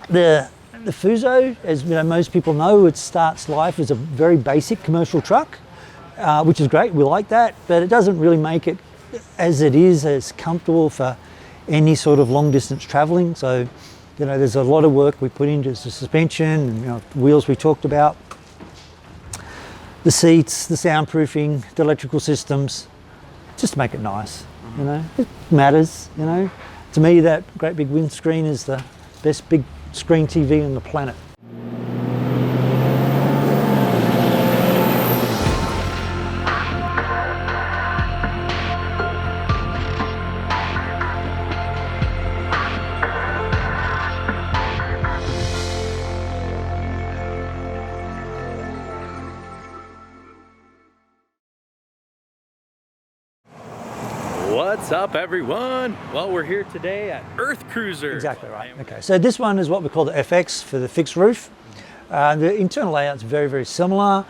The FUSO, as you know, most people know, it starts life as a very basic commercial truck, which is great. We like that, but it doesn't really make it as comfortable for any sort of long distance traveling. So, you know, there's a lot of work we put into the suspension and, you know, wheels we talked about, the seats, the soundproofing, the electrical systems, just to make it nice. You know, it matters. You know, to me, that great big windscreen is the best big screen TV on the planet. What's up, everyone? Well, we're here today at Earth Cruiser. Exactly right. Okay, so this one is what we call the FX for the fixed roof. The internal layout's very, very similar.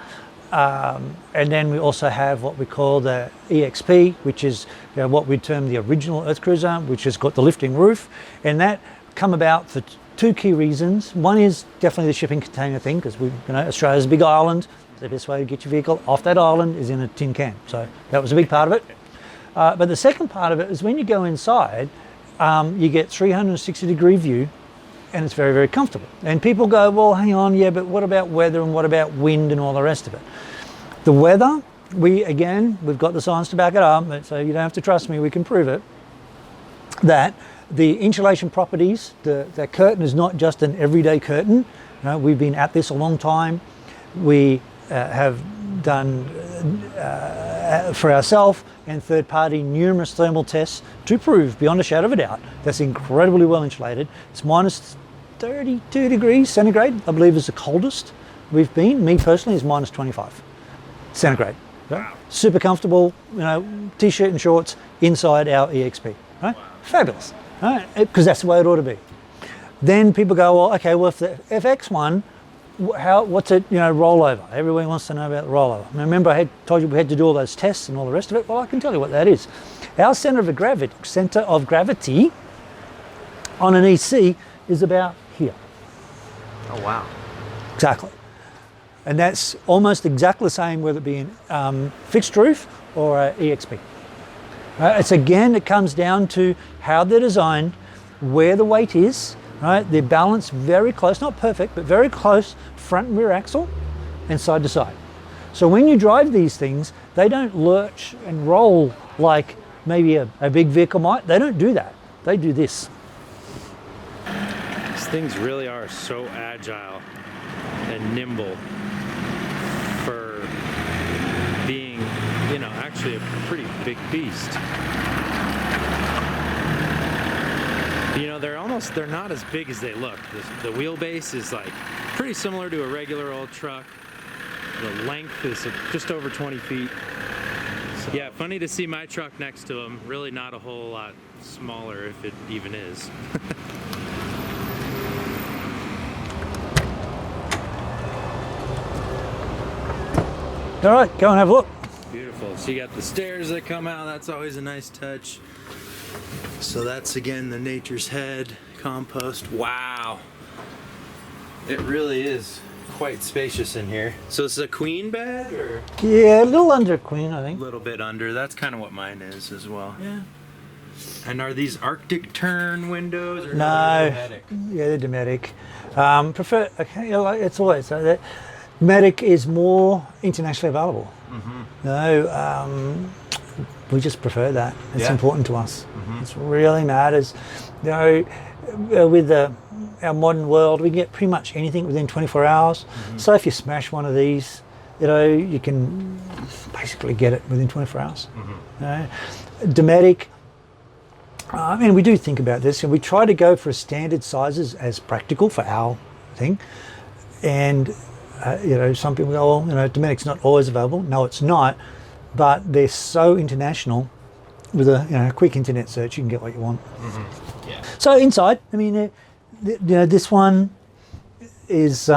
And then we also have what we call the EXP, which is, you know, what we term the original Earth Cruiser, which has got the lifting roof. And that come about for two key reasons. One is definitely the shipping container thing, because we, you know, Australia's a big island. The best way to get your vehicle off that island is in a tin can. So that was a big part of it. But the second part of it is when you go inside, you get 360-degree view, and it's very, very comfortable. And people go, well, hang on, yeah, but what about weather and what about wind and all the rest of it? The weather, we've got the science to back it up, so you don't have to trust me, we can prove it, that the insulation properties, the curtain is not just an everyday curtain. You know, we've been at this a long time. We have done for ourselves and third party numerous thermal tests to prove beyond a shadow of a doubt that's incredibly well insulated. It's minus 32 degrees centigrade, I believe, is the coldest we've been. Me personally is minus 25 centigrade. Wow. Super comfortable, you know, t-shirt and shorts inside our EXP. Right? Wow. Fabulous, right? Because that's the way it ought to be. Then people go, well, okay, well, if the FX one, what's it, you know, rollover? Everybody wants to know about the rollover. Now, remember, I had told you we had to do all those tests and all the rest of it. Well, I can tell you what that is. Our center of gravity on an EC is about here. Oh, wow. Exactly. And that's almost exactly the same whether it be in fixed roof or a EXP. It's again, it comes down to how they're designed, where the weight is. Right, they're balanced very close, not perfect, but very close, front and rear axle and side to side. So when you drive these things, they don't lurch and roll like maybe a big vehicle might. They don't do that. They do this. These things really are so agile and nimble for being, you know, actually a pretty big beast. You know, they're not as big as they look. The wheelbase is like pretty similar to a regular old truck. The length is just over 20 feet. So, yeah, funny to see my truck next to them. Really not a whole lot smaller, if it even is. All right, go and have a look. Beautiful. So you got the stairs that come out. That's always a nice touch. So that's, again, the Nature's Head compost. Wow. It really is quite spacious in here. So this is a queen bed, or? Yeah, a little under queen, I think. A little bit under. That's kind of what mine is as well. Yeah. And are these Arctic turn windows, or no? Dometic? Yeah, they're Dometic. Prefer, okay, you know, it's always so that Dometic is more internationally available. Mm-hmm. No, we just prefer that. It's important to us. Mm-hmm. It really matters. You know, with our modern world, we can get pretty much anything within 24 hours. Mm-hmm. So if you smash one of these, you know, you can basically get it within 24 hours. Mm-hmm. You know? Dometic, I mean, we do think about this, and we try to go for standard sizes as practical for our thing. And, you know, some people go, well, you know, Dometic's not always available. No, it's not. But they're so international. With a quick internet search, you can get what you want. Mm-hmm. Yeah. So inside, I mean, you know, this one is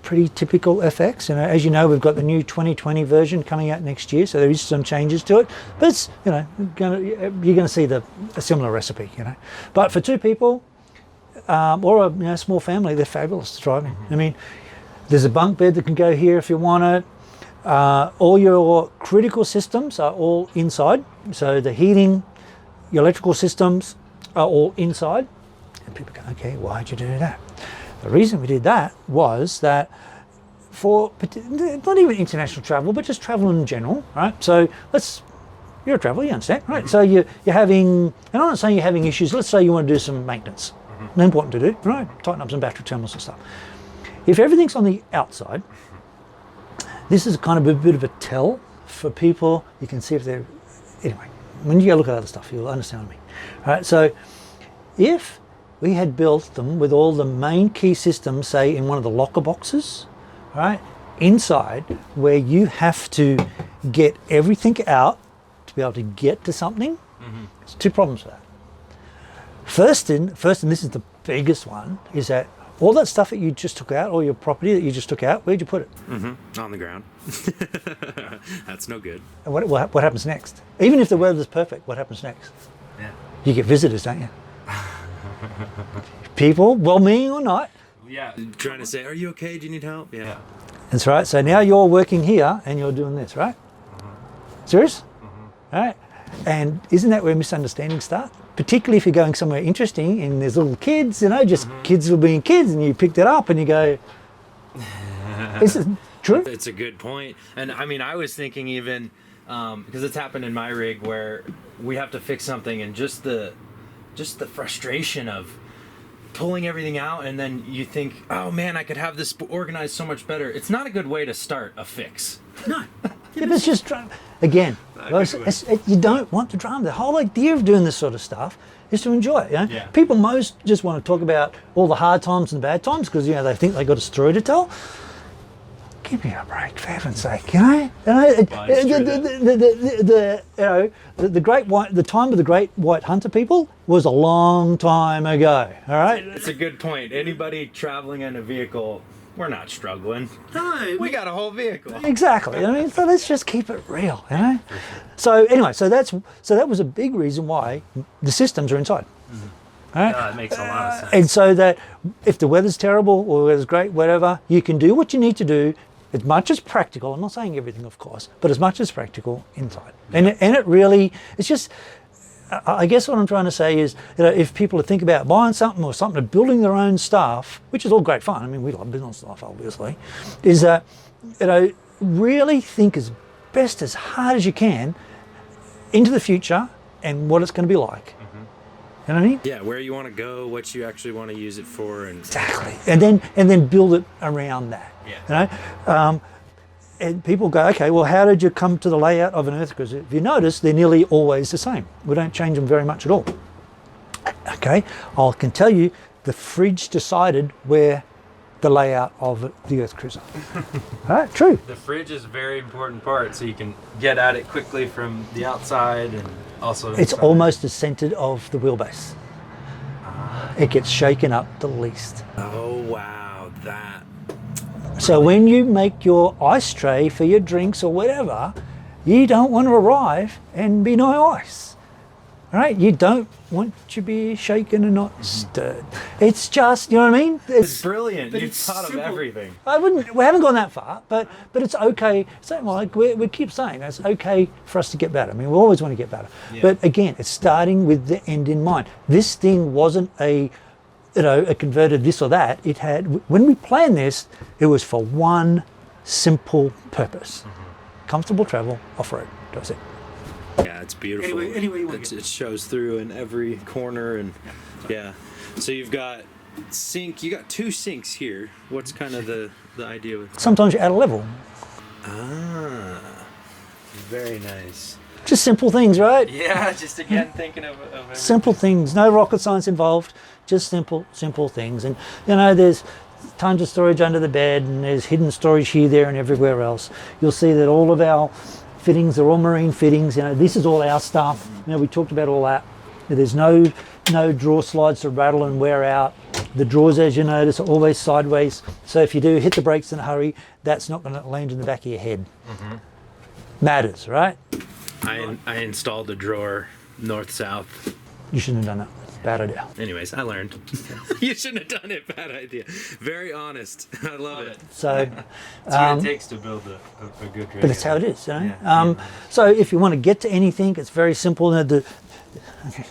pretty typical FX. You know, as you know, we've got the new 2020 version coming out next year, so there is some changes to it. But it's, you know, you're going to see a similar recipe. You know, but for two people, or a small family, they're fabulous to drive in. I mean, there's a bunk bed that can go here if you want it. All your critical systems are all inside. So the heating, your electrical systems are all inside. And people go, okay, why'd you do that? The reason we did that was that for not even international travel, but just travel in general, right? So you're a traveler, you understand, right? So you're having, and I'm not saying you're having issues, let's say you want to do some maintenance. Important to do, right? Tighten up some battery terminals and stuff. If everything's on the outside, this is kind of a bit of a tell for people. You can see if they're, anyway, when you go look at other stuff, you'll understand me. All right, so if we had built them with all the main key systems, say in one of the locker boxes, all right, inside where you have to get everything out to be able to get to something, there's two problems with that. First, and this is the biggest one, is that all that stuff that you just took out, all your property that you just took out, where'd you put it? On the ground. That's no good. And what happens next? Even if the weather's perfect, what happens next? Yeah. You get visitors, don't you? People, well-meaning or not. Yeah. Trying to say, are you okay? Do you need help? Yeah. That's right. So now you're working here and you're doing this, right? Serious? All right. And isn't that where misunderstandings start? Particularly if you're going somewhere interesting and there's little kids, just kids will being kids, and you picked it up and you go, is it true? It's a good point. And I mean, I was thinking even, because it's happened in my rig where we have to fix something, and just the frustration of pulling everything out, and then you think, oh man, I could have this organized so much better. It's not a good way to start a fix. No. It's just again, you don't want to drama. The whole idea of doing this sort of stuff is to enjoy it. Yeah. People most just want to talk about all the hard times and the bad times because they think they got a story to tell. Give me a break, for heaven's sake, the time of the great white hunter people was a long time ago. All right, it's a good point. Anybody traveling in a vehicle, we're not struggling. No, we got a whole vehicle. Exactly. I mean, so let's just keep it real, So anyway, so that was a big reason why the systems are inside. Right? It makes a lot of sense. And so that if the weather's terrible or the weather's great, whatever, you can do what you need to do as much as practical. I'm not saying everything, of course, but as much as practical inside. Yeah. And it really, it's just, I guess what I'm trying to say is, if people are thinking about buying something or something, or building their own stuff, which is all great fun. I mean, we love building stuff, obviously, is that, really think as best as hard as you can into the future and what it's going to be like. You know what I mean? Yeah, where you want to go, what you actually want to use it for, and exactly, and then build it around that. Yeah. And people go, okay, well, how did you come to the layout of an earth cruiser? If you notice, they're nearly always the same. We don't change them very much at all. Okay, I can tell you, the fridge decided where the layout of the earth cruiser. All right, true. The fridge is a very important part, so you can get at it quickly from the outside and also it's inside. almost the center of the wheelbase. It gets shaken up the least. Oh wow, that. So when you make your ice tray for your drinks or whatever, you don't want to arrive and be no ice. All right? You don't want to be shaken and not stirred. It's just, you know what I mean? It's brilliant. You've thought of everything. We haven't gone that far, but it's okay. Like we keep saying it's okay for us to get better. I mean, we always want to get better. Yeah. But again, it's starting with the end in mind. This thing wasn't a converted this or that. It had, when we planned this, it was for one simple purpose. Comfortable travel, off-road. That's it. Yeah, it's beautiful. Anyway it shows through in every corner, and yeah. So you've got sink. You got two sinks here. What's kind of the idea with that? Sometimes you add a level. Ah, very nice. Just simple things, right? Yeah, just again thinking of simple things. No rocket science involved. Just simple things. And there's tons of storage under the bed, and there's hidden storage here, there, and everywhere else. You'll see that all of our fittings are all marine fittings. This is all our stuff. We talked about all that. There's no drawer slides to rattle and wear out. The drawers, as you notice, are always sideways. So if you do hit the brakes in a hurry, that's not going to land in the back of your head. Matters, right? I installed a drawer north-south. You shouldn't have done that. Bad idea. Anyways, I learned. You shouldn't have done it. Bad idea. Very honest. I love it. So, That's what it takes to build a good rig. but that's how it is. You know? Yeah. So if you want to get to anything, it's very simple.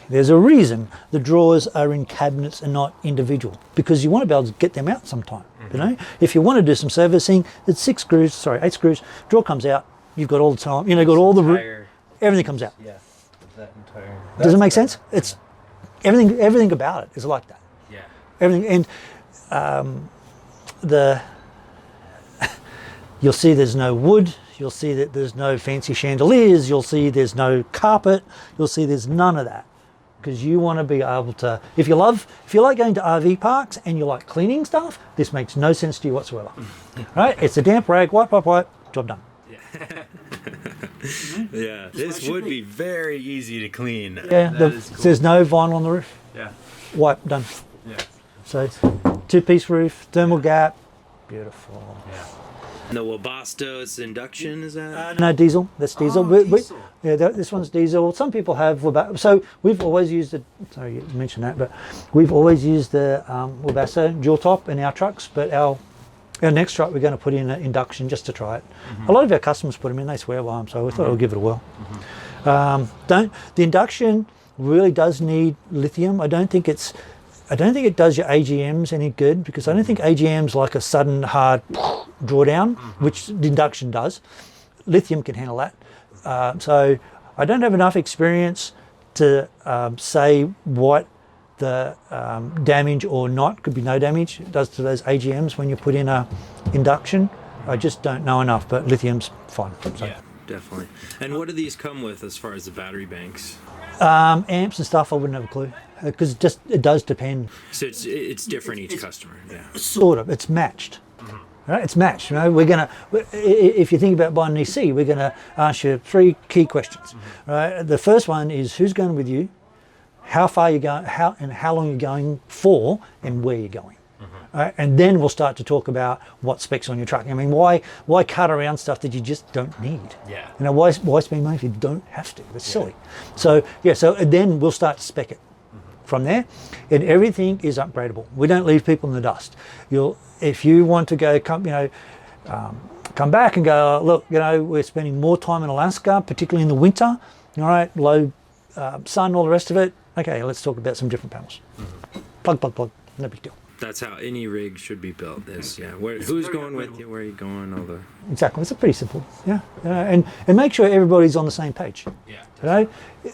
There's a reason the drawers are in cabinets and not individual, because you want to be able to get them out sometime. You know, if you want to do some servicing, it's 8 screws. Drawer comes out. You've got all the time. You know, got all the everything comes out. Yeah. That entire. Does it make sense? It's everything about it is like that. Yeah. Everything, and you'll see there's no wood. You'll see that there's no fancy chandeliers. You'll see there's no carpet. You'll see there's none of that, because you want to be able to. If you like going to RV parks and you like cleaning stuff, this makes no sense to you whatsoever. Right? It's a damp rag, wipe, job done. Yeah, this would be very easy to clean. Yeah, cool. There's no vinyl on the roof. Yeah. Wipe, done. Yeah. So, 2-piece roof, thermal gap, beautiful. Yeah. And the Webasto's induction, is that? No, diesel. That's diesel. Diesel. This one's diesel. Some people have Webasto. So we've always used it. Sorry, you mentioned that, but we've always used the Webasto dual top in our trucks. But our next truck, we're going to put in an induction just to try it. A lot of our customers put them in. They swear by them, so we thought we'll give it a whirl. The induction really does need lithium. I don't think it does your AGMs any good, because I don't think AGM's like a sudden hard drawdown, which the induction does. Lithium can handle that. So I don't have enough experience to say what the damage or not, could be no damage, it does to those AGMs when you put in a induction. I just don't know enough, but lithium's fine. So. Yeah, definitely. And what do these come with as far as the battery banks? Amps and stuff, I wouldn't have a clue, because it does depend. So it's different each customer. Yeah. Sort of. It's matched. Right? It's matched. You know, if you think about buying an EC, we're gonna ask you 3 key questions. Right? The first one is who's going with you, how far you're going, how long you're going for, and where you're going. Right? And then we'll start to talk about what specs on your truck. I mean, why cut around stuff that you just don't need? Yeah. You know, why spend money if you don't have to? It's silly. So then we'll start to spec it from there, and everything is upgradable. We don't leave people in the dust. If you want to go, come back and go, look, you know, we're spending more time in Alaska, particularly in the winter. All right, low sun, all the rest of it. Okay, let's talk about some different panels. Plug. No big deal. That's how any rig should be built. Who's going with you? Where are you going? All the. Exactly. It's pretty simple. Yeah. And make sure everybody's on the same page. Yeah. You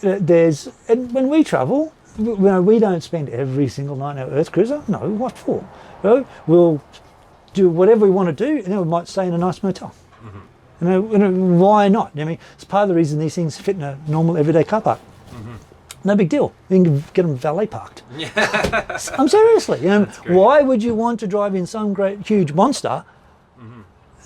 know, and when we travel, we don't spend every single night in our Earth Cruiser. No, what for? You know, we'll do whatever we want to do, and then we might stay in a nice motel. You know, why not? I mean, it's part of the reason these things fit in a normal everyday car park. No big deal. You can get them valet parked. Yeah. I'm seriously. You know, why would you want to drive in some great huge monster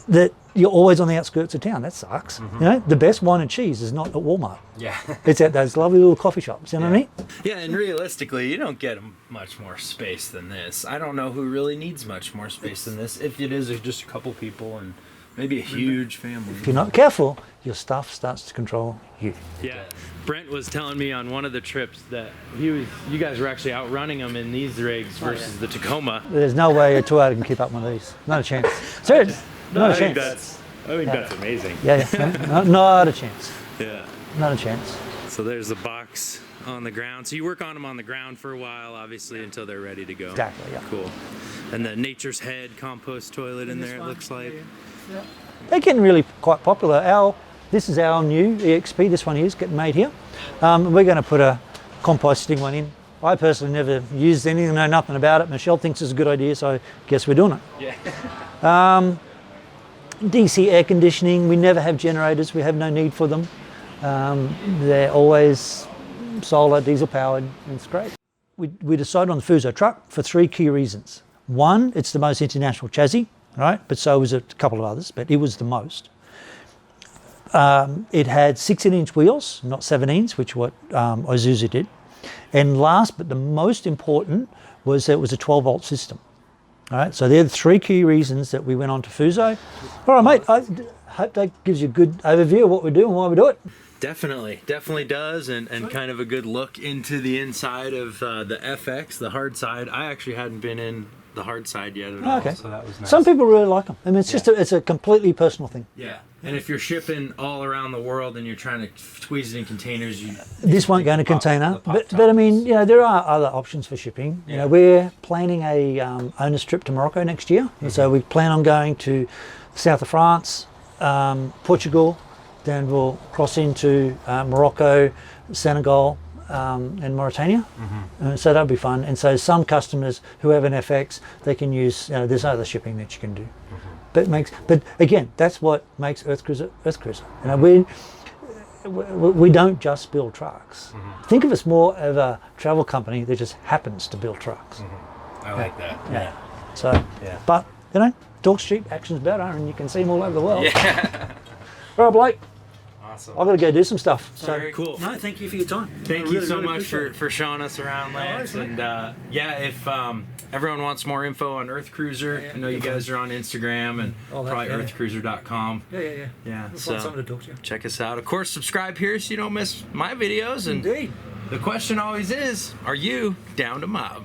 that you're always on the outskirts of town? That sucks. You know, the best wine and cheese is not at Walmart. Yeah. It's at those lovely little coffee shops. You know what I mean? Yeah, and realistically, you don't get much more space than this. I don't know who really needs much more space than this. If it is just a couple people and maybe a huge family. If you're not careful, your stuff starts to control you. Yeah. Brent was telling me on one of the trips that you guys were actually outrunning them in these rigs versus the Tacoma. There's no way a 2.8 can keep up one of these. Not a chance. Seriously, not a chance. I think that's amazing. Yeah. Not a chance. Yeah. Not a chance. So there's the box on the ground. So you work on them on the ground for a while, obviously, until they're ready to go. Exactly, yeah. Cool. And the Nature's Head compost toilet in there, it looks like. Yeah. They're getting really quite popular. This is our new EXP, this one here is getting made here. We're going to put a composting one in. I personally never used anything, know nothing about it. Michelle thinks it's a good idea, so I guess we're doing it. Yeah. DC air conditioning, we never have generators, we have no need for them. They're always solar, diesel powered, and it's great. We decided on the FUSO truck for 3 key reasons. One, it's the most international chassis, right? But so was a couple of others, but it was the most. It had 16-inch wheels, not 17s, which what Isuzu did. And last, but the most important, was that it was a 12-volt system. All right, so they're the 3 key reasons that we went on to FUSO. All right, mate, I hope that gives you a good overview of what we do and why we do it. Definitely does, and kind of a good look into the inside of the FX, the hard side. I actually hadn't been in the hard side yet at all. Okay. So that was nice. Some people really like them. I mean, it's just it's a completely personal thing. Yeah. And if you're shipping all around the world and you're trying to squeeze it in containers, This won't go in a container, the pop but I mean, you know, there are other options for shipping. You know, we're planning a owner's trip to Morocco next year, so we plan on going to south of France, Portugal, then we'll cross into Morocco, Senegal, and Mauritania. So that'll be fun. And so some customers who have an FX, they can use. You know, there's other shipping that you can do. But again, that's what makes Earth Cruiser Earth Cruiser. You know, we don't just build trucks. Think of us more of a travel company that just happens to build trucks. I like that. Yeah. So, but you know, talk's cheap, action's better, and you can see them all over the world. Yeah. All right, Blake. Awesome. I've got to go do some stuff. So Very cool. No, thank you for your time. Thank you so much for showing us around, Lance. And yeah, if everyone wants more info on Earth Cruiser, I know you guys are on Instagram and probably earthcruiser.com. Yeah. So something to talk to you. check us out. Of course, subscribe here so you don't miss my videos. And Indeed. the question always is, are you down to mob?